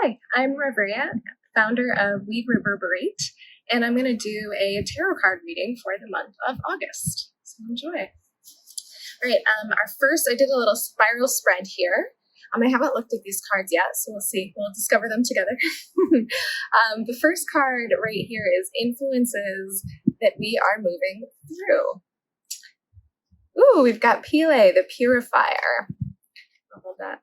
Hi, I'm Reveria, founder of We Reverberate, and I'm going to do a tarot card reading for the month of August. So enjoy. All right, I did a little spiral spread here. I haven't looked at these cards yet, so we'll see. We'll discover them together. The first card right here is influences that we are moving through. Ooh, we've got Pele, the Purifier. I'll hold that.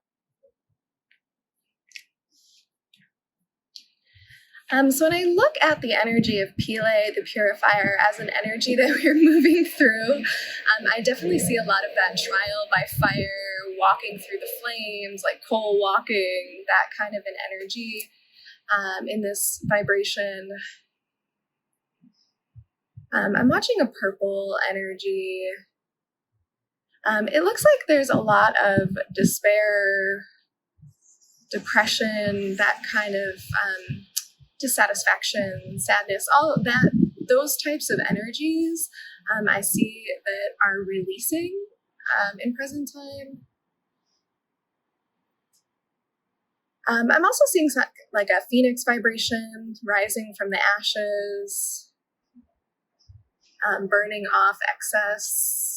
So when I look at the energy of Pele, the Purifier, as an energy that we're moving through, I definitely see a lot of that trial by fire, walking through the flames, like coal walking, that kind of an energy in this vibration. I'm watching a purple energy. It looks like there's a lot of despair, depression, that kind of dissatisfaction, sadness, all of that, those types of energies I see that are releasing in present time. I'm also seeing like a phoenix vibration rising from the ashes, burning off excess.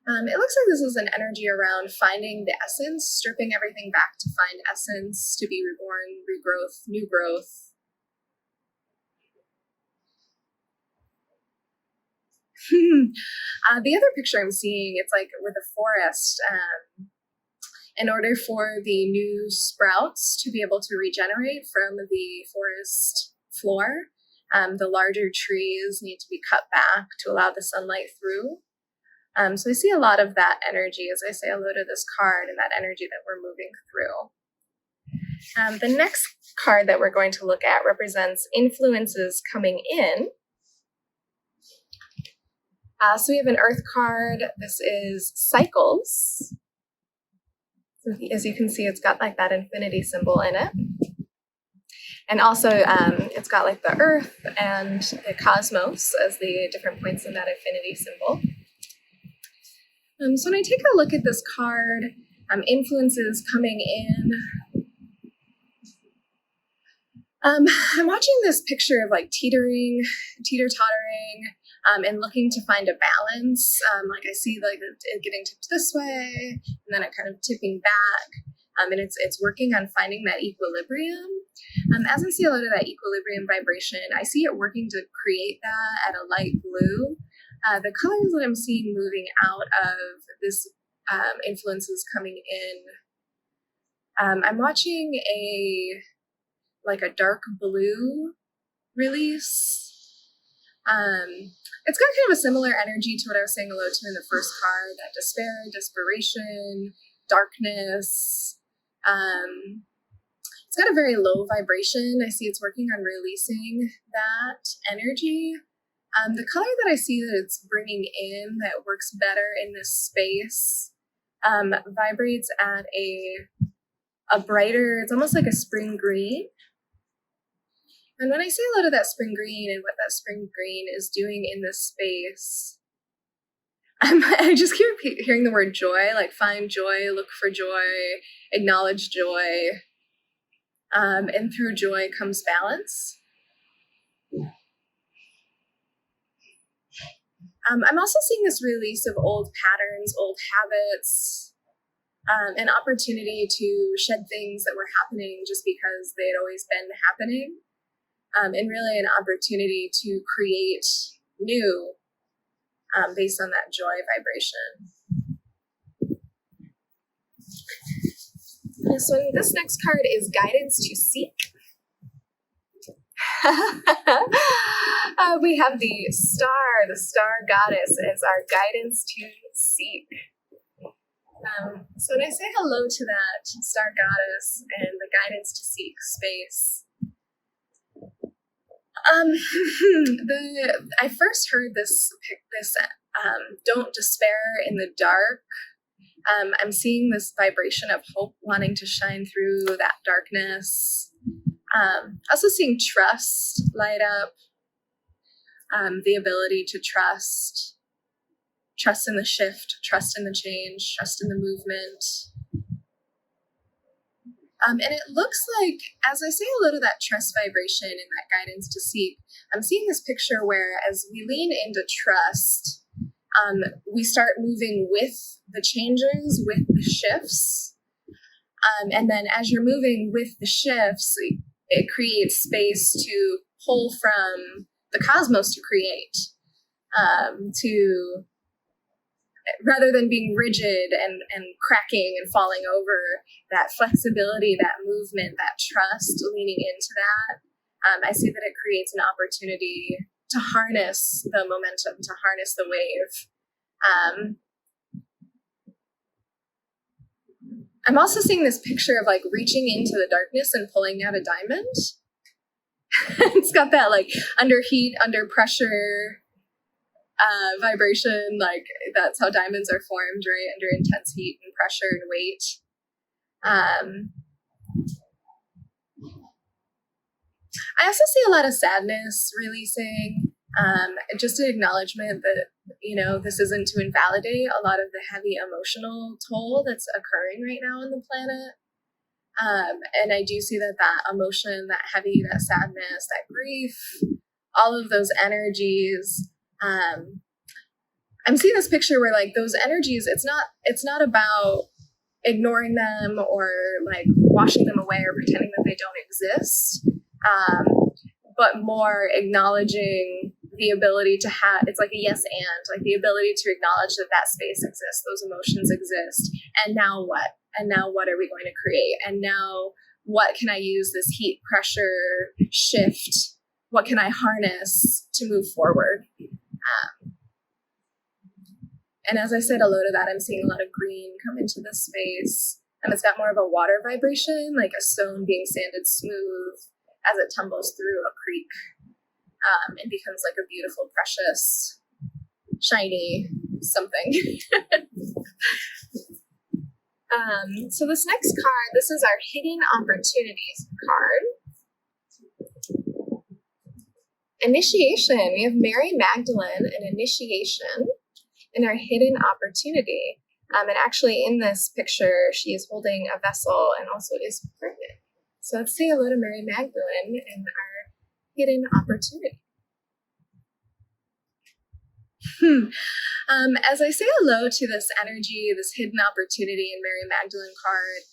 It looks like this is an energy around finding the essence, stripping everything back to find essence, to be reborn, regrowth, new growth. The other picture I'm seeing, it's like with a forest. In order for the new sprouts to be able to regenerate from the forest floor, the larger trees need to be cut back to allow the sunlight through. So I see a lot of that energy as I say hello to this card and that energy that we're moving through. The next card that we're going to look at represents influences coming in. So we have an earth card. This is cycles. So as you can see, it's got like that infinity symbol in it. And also it's got like the earth and the cosmos as the different points in that infinity symbol. So when I take a look at this card, influences coming in, I'm watching this picture of like teeter-tottering, and looking to find a balance. Like I see like it getting tipped this way, and then it kind of tipping back, and it's working on finding that equilibrium. As I see a lot of that equilibrium vibration, I see it working to create that at a light blue. The colors that I'm seeing moving out of this influences coming in, I'm watching a dark blue release. It's got kind of a similar energy to what I was saying hello to in the first card, that despair, desperation, darkness. It's got a very low vibration. I see it's working on releasing that energy. The color that I see that it's bringing in that works better in this space vibrates at a brighter, it's almost like a spring green. And when I say hello to that spring green and what that spring green is doing in this space, I just keep hearing the word joy, like find joy, look for joy, acknowledge joy. And through joy comes balance. I'm also seeing this release of old patterns, old habits, an opportunity to shed things that were happening just because they had always been happening, and really an opportunity to create new based on that joy vibration. So this next card is guidance to seek. We have the star goddess as our guidance to seek. So when I say hello to that star goddess and the guidance to seek space, I first heard this don't despair in the dark. I'm seeing this vibration of hope wanting to shine through that darkness. Also seeing trust light up, the ability to trust in the shift, trust in the change, trust in the movement. And it looks like, as I say hello to that trust vibration and that guidance to seek, I'm seeing this picture where as we lean into trust, we start moving with the changes, with the shifts. And then as you're moving with the shifts, it creates space to pull from the cosmos to create, to rather than being rigid and cracking and falling over, that flexibility, that movement, that trust, leaning into that. I see that it creates an opportunity to harness the momentum, to harness the wave. I'm also seeing this picture of like reaching into the darkness and pulling out a diamond. It's got that like under heat, under pressure vibration, like that's how diamonds are formed, right? Under intense heat and pressure and weight. I also see a lot of sadness releasing, just an acknowledgement that, you know, this isn't to invalidate a lot of the heavy emotional toll that's occurring right now on the planet. And I do see that emotion, that heavy, that sadness, that grief, all of those energies, I'm seeing this picture where like those energies, it's not about ignoring them or like washing them away or pretending that they don't exist, but more acknowledging the ability to have, it's like a yes and, like the ability to acknowledge that that space exists, those emotions exist, and now what? And now what are we going to create? And now what can I use this heat, pressure, shift? What can I harness to move forward? And as I said hello to that, I'm seeing a lot of green come into this space. And it's got more of a water vibration, like a stone being sanded smooth as it tumbles through a creek, and becomes like a beautiful, precious, shiny something. So this next card, this is our Hidden Opportunities card. Initiation. We have Mary Magdalene, an initiation, and our hidden opportunity. And actually in this picture, she is holding a vessel and also is pregnant. So let's say hello to Mary Magdalene and our hidden opportunity. As I say hello to this energy, this hidden opportunity in Mary Magdalene card,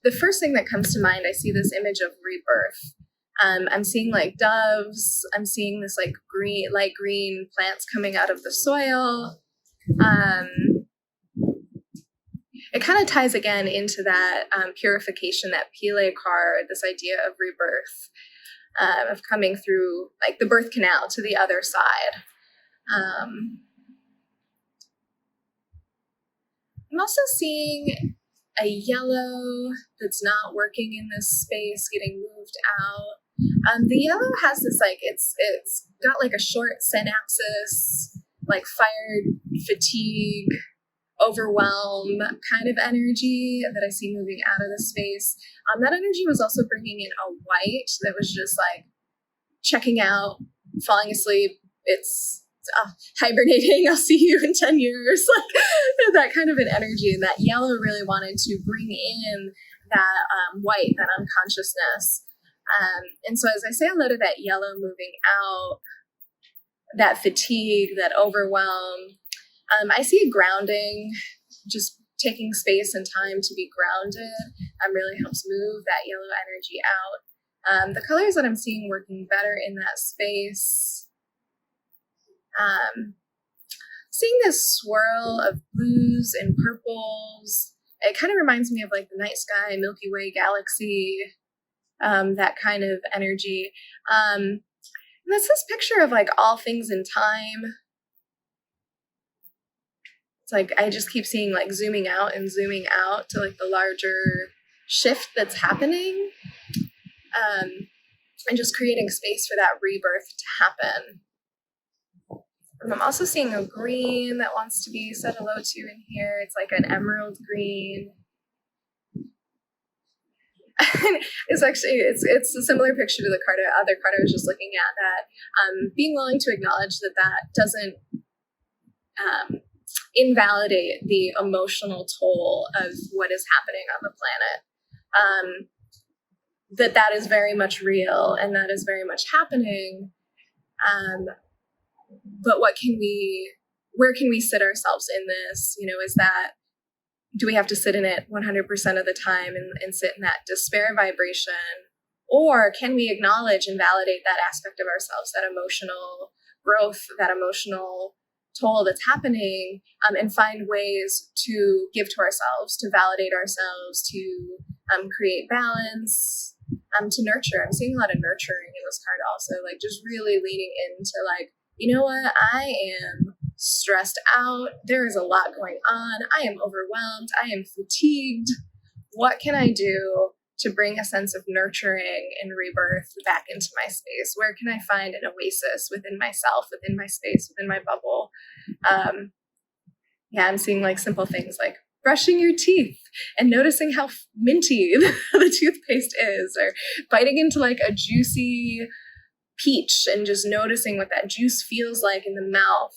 the first thing that comes to mind, I see this image of rebirth. I'm seeing like doves. I'm seeing this like green, light green plants coming out of the soil. It kind of ties again into that purification, that Pele card, this idea of rebirth, of coming through like the birth canal to the other side. I'm also seeing a yellow that's not working in this space getting moved out. The yellow has this like, it's got like a short synapsis, like fired, fatigue, overwhelm kind of energy that I see moving out of the space. That energy was also bringing in a white that was just like checking out, falling asleep. It's hibernating. I'll see you in 10 years. Like that kind of an energy. And that yellow really wanted to bring in that white, that unconsciousness. And so as I say hello to that yellow moving out, that fatigue, that overwhelm, I see grounding, just taking space and time to be grounded, really helps move that yellow energy out. The colors that I'm seeing working better in that space, seeing this swirl of blues and purples. It kind of reminds me of like the night sky, Milky Way galaxy, that kind of energy. And that's this picture of like all things in time. It's like I just keep seeing like zooming out to like the larger shift that's happening, and just creating space for that rebirth to happen. And I'm also seeing a green that wants to be said hello to in here. It's like an emerald green. It's actually, it's a similar picture to the other card I was just looking at, that being willing to acknowledge that doesn't invalidate the emotional toll of what is happening on the planet. that is very much real and that is very much happening. But where can we sit ourselves in this? Do we have to sit in it 100% of the time and sit in that despair vibration? Or can we acknowledge and validate that aspect of ourselves, that emotional growth, that emotional toll that's happening, and find ways to give to ourselves, to validate ourselves, to create balance, to nurture. I'm seeing a lot of nurturing in this card also, like just really leaning into like, you know what, I am stressed out. There is a lot going on. I am overwhelmed. I am fatigued. What can I do to bring a sense of nurturing and rebirth back into my space? Where can I find an oasis within myself, within my space, within my bubble? I'm seeing like simple things like brushing your teeth and noticing how minty the toothpaste is, or biting into like a juicy peach and just noticing what that juice feels like in the mouth.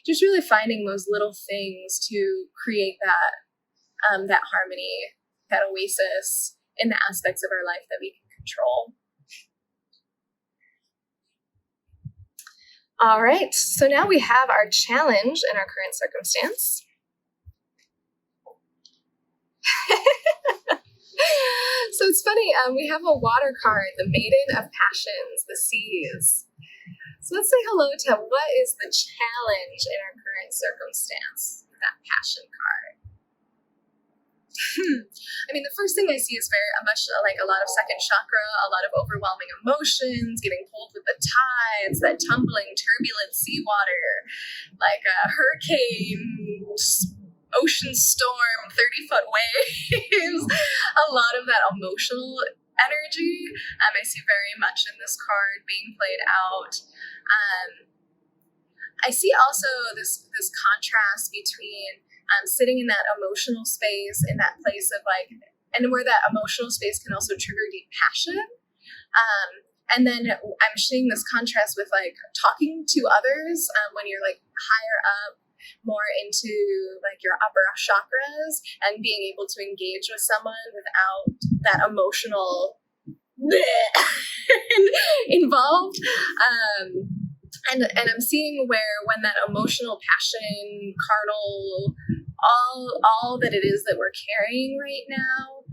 Just really finding those little things to create that harmony, that oasis in the aspects of our life that we can control. All right, so now we have our challenge in our current circumstance. So it's funny, we have a water card, the Maiden of Passions, the Seas. So let's say hello to what is the challenge in our current circumstance with that passion card. I mean, the first thing I see is very much like a lot of second chakra, a lot of overwhelming emotions, getting pulled with the tides, that tumbling, turbulent seawater, like a hurricane, ocean storm, 30-foot waves, a lot of that emotional energy. I see very much in this card being played out. I see also this contrast between sitting in that emotional space, in that place of like, and where that emotional space can also trigger deep passion. And then I'm seeing this contrast with like talking to others when you're like higher up, more into like your upper chakras, and being able to engage with someone without that emotional involved. And I'm seeing where when that emotional passion, carnal, all that it is that we're carrying right now,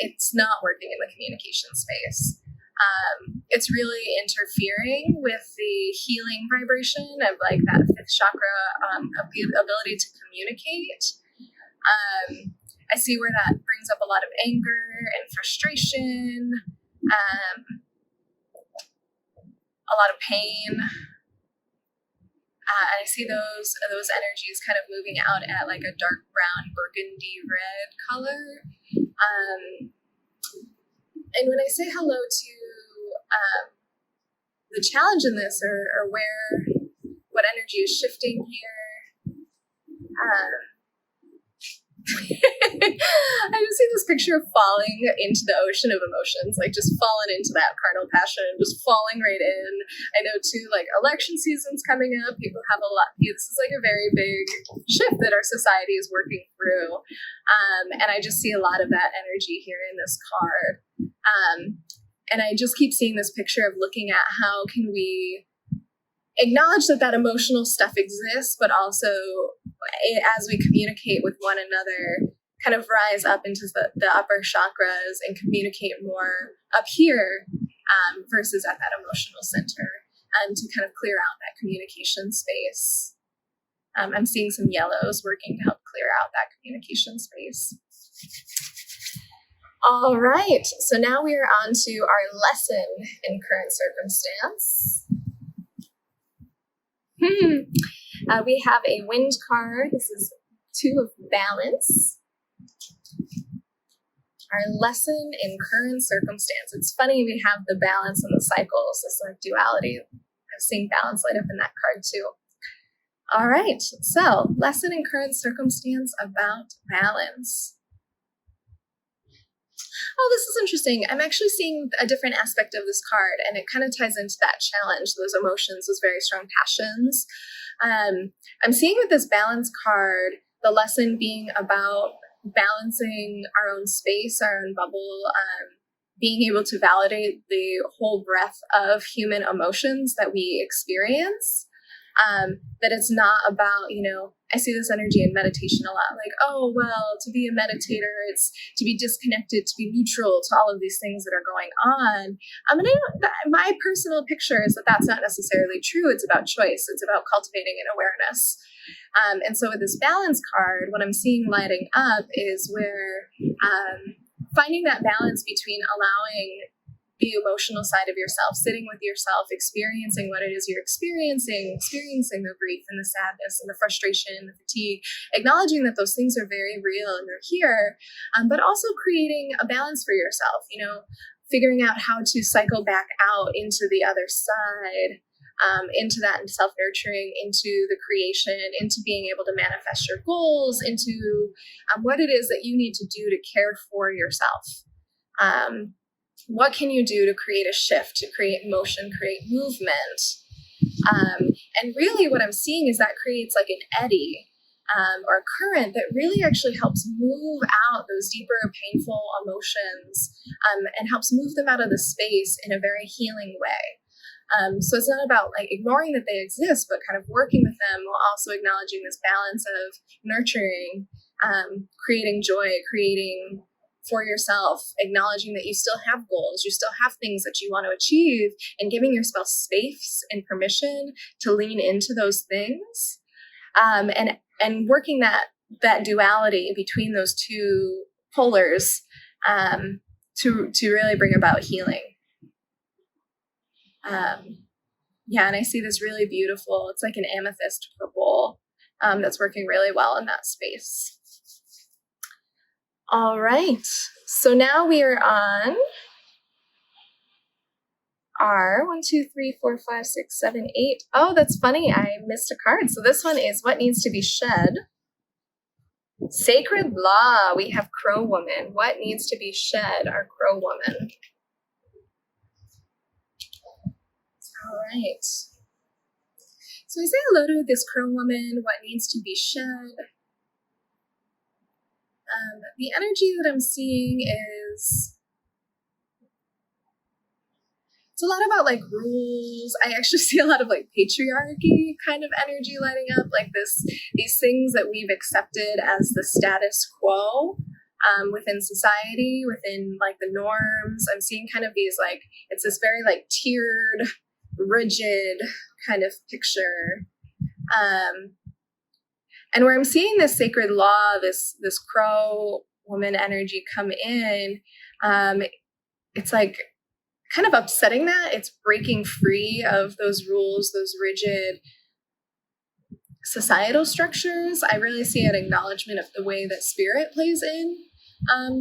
it's not working in the communication space. It's really interfering with the healing vibration of like that fifth chakra, of the ability to communicate. I see where that brings up a lot of anger and frustration, a lot of pain. And I see those energies kind of moving out at like a dark brown burgundy red color. And when I say hello to the challenge in this, or what energy is shifting here, I just see this picture of falling into the ocean of emotions, like just falling into that carnal passion, just falling right in. I know too, like election season's coming up. People have a lot. This is like a very big shift that our society is working through, and I just see a lot of that energy here in this card. And I just keep seeing this picture of looking at how can we acknowledge that emotional stuff exists, but also as we communicate with one another, kind of rise up into the upper chakras and communicate more up here versus at that emotional center, to kind of clear out that communication space. I'm seeing some yellows working to help clear out that communication space. All right, so now we are on to our lesson in current circumstance. We have a wind card. This is 2 of balance. Our lesson in current circumstance. It's funny we have the balance and the cycles, this like duality. I'm seeing balance light up in that card too. All right, so lesson in current circumstance about balance. Oh, this is interesting. I'm actually seeing a different aspect of this card, and it kind of ties into that challenge, those emotions, those very strong passions. I'm seeing with this balance card, the lesson being about balancing our own space, our own bubble, being able to validate the whole breadth of human emotions that we experience. That it's not about, I see this energy in meditation a lot, like, oh, well, to be a meditator, it's to be disconnected, to be neutral to all of these things that are going on. My personal picture is that that's not necessarily true. It's about choice. It's about cultivating an awareness. And so with this balance card, what I'm seeing lighting up is where finding that balance between allowing the emotional side of yourself, sitting with yourself, experiencing what it is you're experiencing the grief and the sadness and the frustration and the fatigue, acknowledging that those things are very real and they're here, but also creating a balance for yourself, figuring out how to cycle back out into the other side, into that self-nurturing, into the creation, into being able to manifest your goals, into what it is that you need to do to care for yourself. What can you do to create a shift, to create motion, create movement? And really what I'm seeing is that creates like an eddy or a current that really actually helps move out those deeper, painful emotions and helps move them out of the space in a very healing way. So it's not about like ignoring that they exist, but kind of working with them while also acknowledging this balance of nurturing, creating joy, creating for yourself, acknowledging that you still have goals, you still have things that you want to achieve, and giving yourself space and permission to lean into those things, and working that duality between those two polars to really bring about healing. And I see this really beautiful, it's like an amethyst purple that's working really well in that space. All right, so now we are on our 1, 2, 3, 4, 5, 6, 7, 8. Oh, that's funny, I missed a card. So this one is what needs to be shed. Sacred Law, we have Crow Woman. What needs to be shed, our Crow Woman? All right. So we say hello to this Crow Woman, what needs to be shed. The energy that I'm seeing is, it's a lot about like rules. I actually see a lot of like patriarchy kind of energy lighting up, like these things that we've accepted as the status quo within society, within like the norms. I'm seeing kind of these like, it's this very like tiered, rigid kind of picture. And where I'm seeing this sacred law, this Crow Woman energy come in, it's like kind of upsetting that. It's breaking free of those rules, those rigid societal structures. I really see an acknowledgement of the way that spirit plays in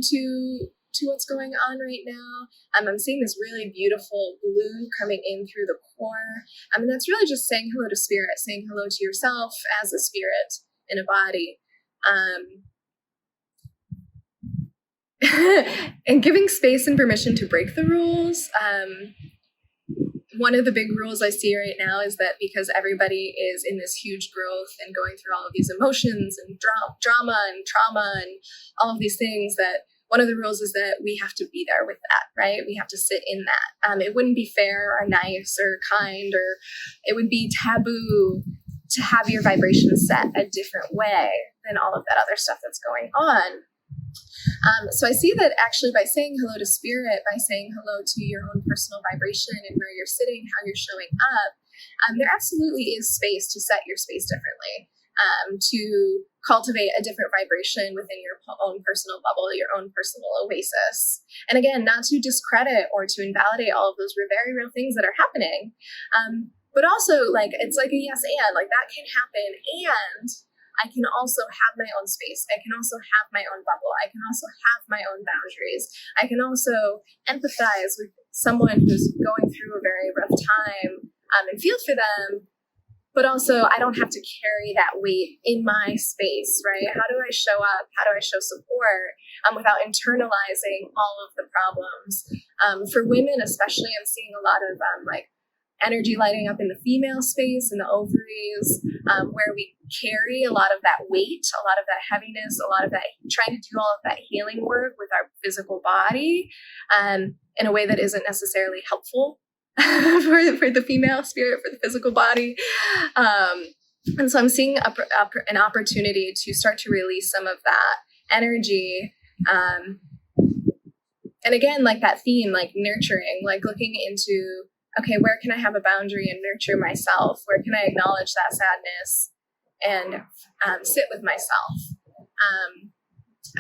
to what's going on right now. I'm seeing this really beautiful blue coming in through the core. That's really just saying hello to spirit, saying hello to yourself as a spirit in a body. And giving space and permission to break the rules. One of the big rules I see right now is that because everybody is in this huge growth and going through all of these emotions and drama and trauma and all of these things, that one of the rules is that we have to be there with that, right? We have to sit in that. It wouldn't be fair or nice or kind, or it would be taboo to have your vibration set a different way than all of that other stuff that's going on. So I see that actually by saying hello to spirit, by saying hello to your own personal vibration and where you're sitting, how you're showing up, there absolutely is space to set your space differently, to cultivate a different vibration within your own personal bubble, your own personal oasis. And again, not to discredit or to invalidate all of those very real things that are happening, but also like it's like a yes and, like that can happen, and I can also have my own space. I can also have my own bubble. I can also have my own boundaries. I can also empathize with someone who's going through a very rough time and feel for them, but also I don't have to carry that weight in my space, right? How do I show up? How do I show support without internalizing all of the problems? For women especially, I'm seeing a lot of like energy lighting up in the female space, in the ovaries, where we carry a lot of that weight, a lot of that heaviness, a lot of that, trying to do all of that healing work with our physical body in a way that isn't necessarily helpful for the female spirit, for the physical body. And so I'm seeing an opportunity to start to release some of that energy. And again, like that theme, like nurturing, like looking into, okay, where can I have a boundary and nurture myself? Where can I acknowledge that sadness and sit with myself?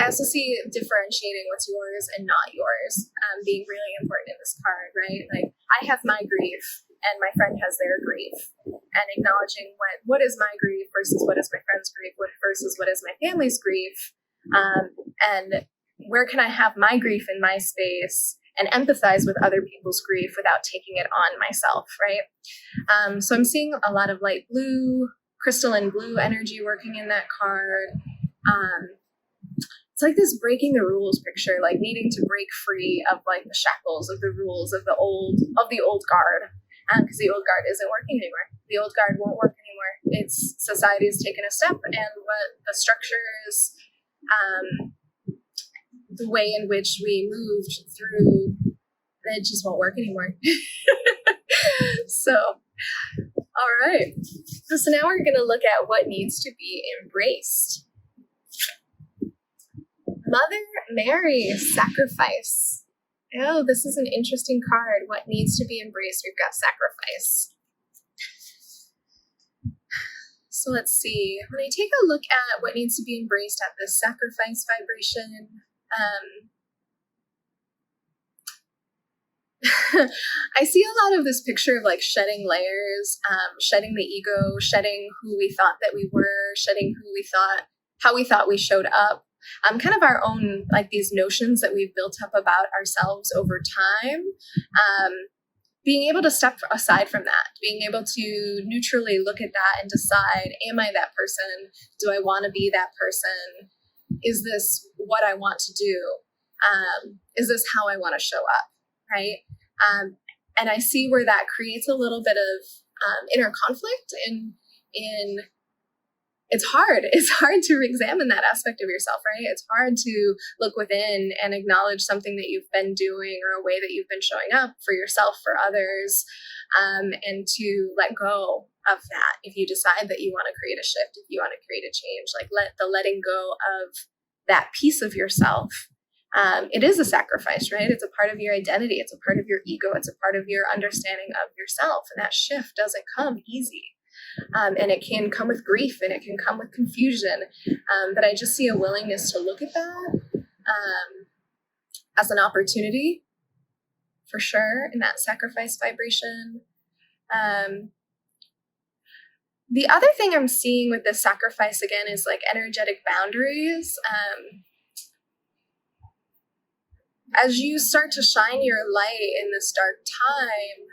I also see differentiating what's yours and not yours being really important in this card, right? Like, I have my grief and my friend has their grief, and acknowledging what is my grief versus what is my friend's grief, versus what is my family's grief, and where can I have my grief in my space and empathize with other people's grief without taking it on myself, right? So I'm seeing a lot of light blue, crystalline blue energy working in that card. It's like this breaking the rules picture, like needing to break free of like the shackles of the rules of the old guard, because the old guard isn't working anymore. The old guard won't work anymore. It's society's taken a step, and what the structures, the way in which we moved through, it just won't work anymore. So, all right. So now we're going to look at what needs to be embraced. Mother Mary, sacrifice. Oh, this is an interesting card. What needs to be embraced? We've got sacrifice. So let's see. When I take a look at what needs to be embraced at this sacrifice vibration, I see a lot of this picture of like shedding layers, shedding the ego, shedding who we thought that we were, shedding how we thought we showed up. Kind of our own, like these notions that we've built up about ourselves over time. Being able to step aside from that, being able to neutrally look at that and decide, am I that person? Do I want to be that person? Is this what I want to do? Is this how I want to show up? Right? And I see where that creates a little bit of inner conflict in it's hard. It's hard to examine that aspect of yourself, right? It's hard to look within and acknowledge something that you've been doing or a way that you've been showing up for yourself, for others, and to let go of that. If you decide that you want to create a shift, if you want to create a change, like letting go of that piece of yourself. It is a sacrifice, right? It's a part of your identity. It's a part of your ego. It's a part of your understanding of yourself. And that shift doesn't come easy. And it can come with grief and it can come with confusion. But I just see a willingness to look at that as an opportunity, for sure, in that sacrifice vibration. The other thing I'm seeing with this sacrifice, again, is like energetic boundaries. As you start to shine your light in this dark time,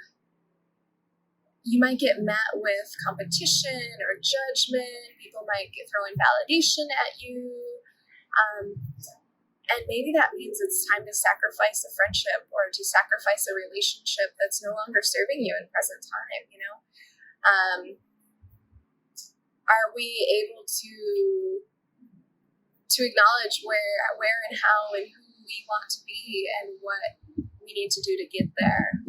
you might get met with competition or judgment. People might throw in validation at you. And maybe that means it's time to sacrifice a friendship or to sacrifice a relationship that's no longer serving you in present time, you know? Are we able to acknowledge where and how and who we want to be and what we need to do to get there?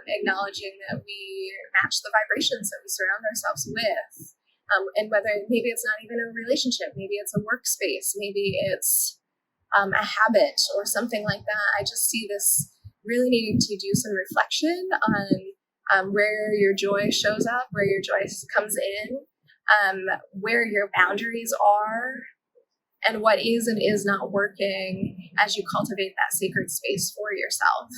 Acknowledging that we match the vibrations that we surround ourselves with. And whether maybe it's not even a relationship, maybe it's a workspace, maybe it's a habit or something like that. I just see this really needing to do some reflection on where your joy shows up, where your joy comes in, where your boundaries are, and what is and is not working as you cultivate that sacred space for yourself.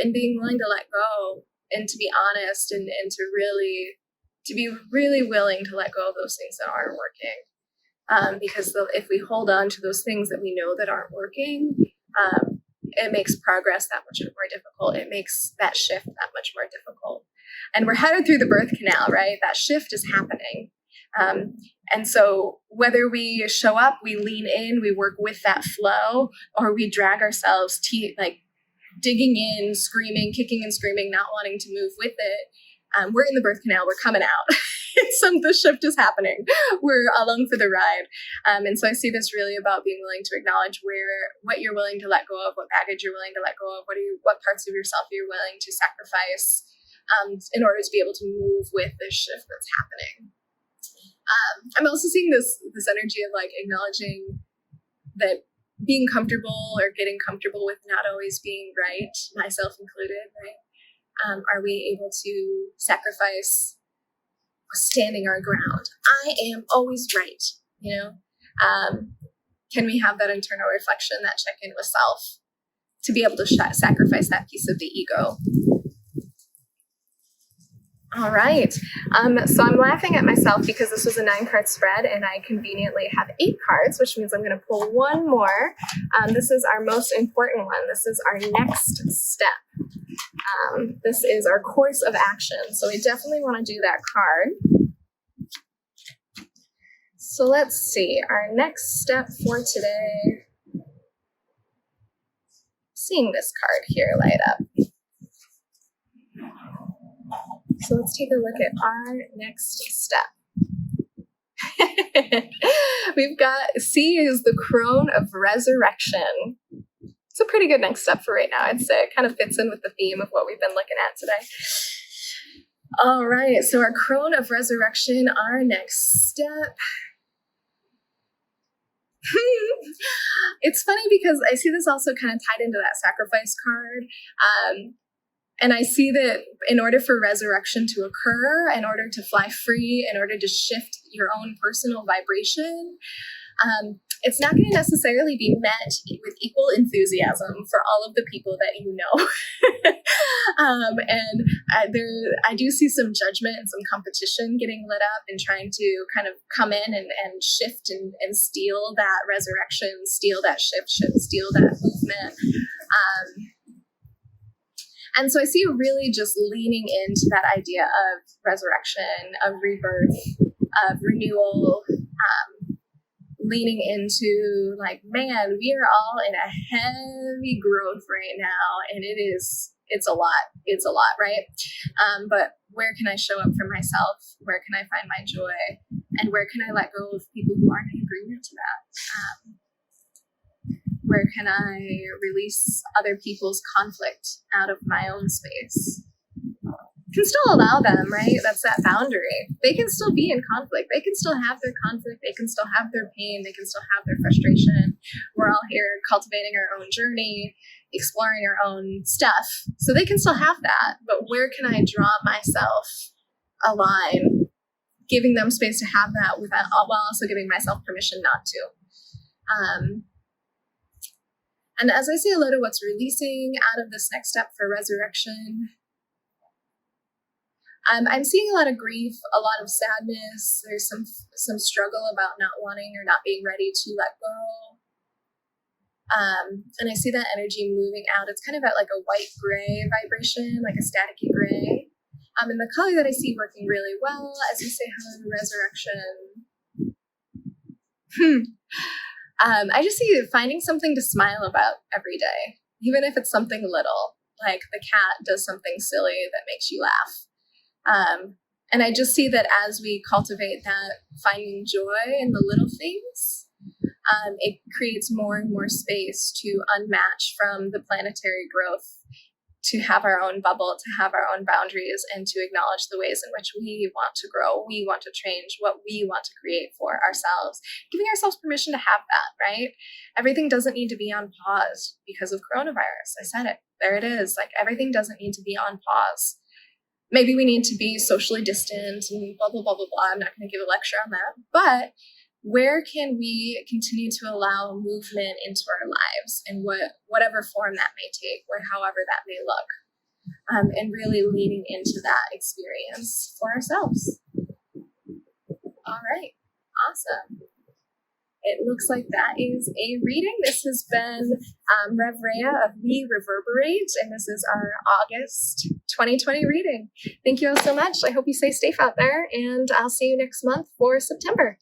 And being willing to let go and to be honest and to be really willing to let go of those things that aren't working. Because if we hold on to those things that we know that aren't working, it makes progress that much more difficult. It makes that shift that much more difficult. And we're headed through the birth canal, right? That shift is happening. And so whether we show up, we lean in, we work with that flow, or we drag ourselves digging in, screaming, kicking and screaming, not wanting to move with it. We're in the birth canal, we're coming out. The shift is happening. We're along for the ride. And so I see this really about being willing to acknowledge what you're willing to let go of, what baggage you're willing to let go of, what parts of yourself you're willing to sacrifice in order to be able to move with this shift that's happening. I'm also seeing this energy of like acknowledging that being comfortable or getting comfortable with not always being right, myself included, right? Are we able to sacrifice standing our ground? I am always right, you know? Can we have that internal reflection, that check-in with self, to be able to sacrifice that piece of the ego? All right. So I'm laughing at myself because this was a 9-card spread and I conveniently have 8 cards, which means I'm going to pull one more. This is our most important one. This is our next step. This is our course of action. So we definitely want to do that card. So let's see. Our next step for today. Seeing this card here light up. So let's take a look at our next step. We've got C is the crone of resurrection. It's a pretty good next step for right now, I'd say. It kind of fits in with the theme of what we've been looking at today. All right, so our crone of resurrection, our next step. It's funny because I see this also kind of tied into that sacrifice card. And I see that in order for resurrection to occur, in order to fly free, in order to shift your own personal vibration, it's not going to necessarily be met with equal enthusiasm for all of the people that you know. And I do see some judgment and some competition getting lit up and trying to kind of come in and shift and steal that resurrection, steal that shift, steal that movement. And so I see you really just leaning into that idea of resurrection, of rebirth, of renewal, leaning into like, man, we are all in a heavy growth right now. And it's a lot, right? But where can I show up for myself? Where can I find my joy? And where can I let go of people who aren't in agreement to that? Where can I release other people's conflict out of my own space? Can still allow them, right? That's that boundary. They can still be in conflict. They can still have their conflict. They can still have their pain. They can still have their frustration. We're all here cultivating our own journey, exploring our own stuff. So they can still have that. But where can I draw myself a line, giving them space to have that while also giving myself permission not to? And as I say a lot of what's releasing out of this next step for resurrection, I'm seeing a lot of grief, a lot of sadness. There's some struggle about not wanting or not being ready to let go. And I see that energy moving out. It's kind of at like a white-gray vibration, like a staticky gray. And the color that I see working really well as we say hello to resurrection. I just see finding something to smile about every day, even if it's something little, like the cat does something silly that makes you laugh. And I just see that as we cultivate that, finding joy in the little things, it creates more and more space to unmatch from the planetary growth, to have our own bubble, to have our own boundaries, and to acknowledge the ways in which we want to grow, we want to change, what we want to create for ourselves, giving ourselves permission to have that, right? Everything doesn't need to be on pause because of coronavirus. I said it. There it is. Like, everything doesn't need to be on pause. Maybe we need to be socially distant and blah, blah, blah, blah, blah. I'm not going to give a lecture on that. But where can we continue to allow movement into our lives in whatever form that may take, or however that may look, and really leaning into that experience for ourselves. All right, awesome. It looks like that is a reading. This has been Rev Rhea of We Reverberate, and this is our August 2020 reading. Thank you all so much. I hope you stay safe out there, and I'll see you next month for September.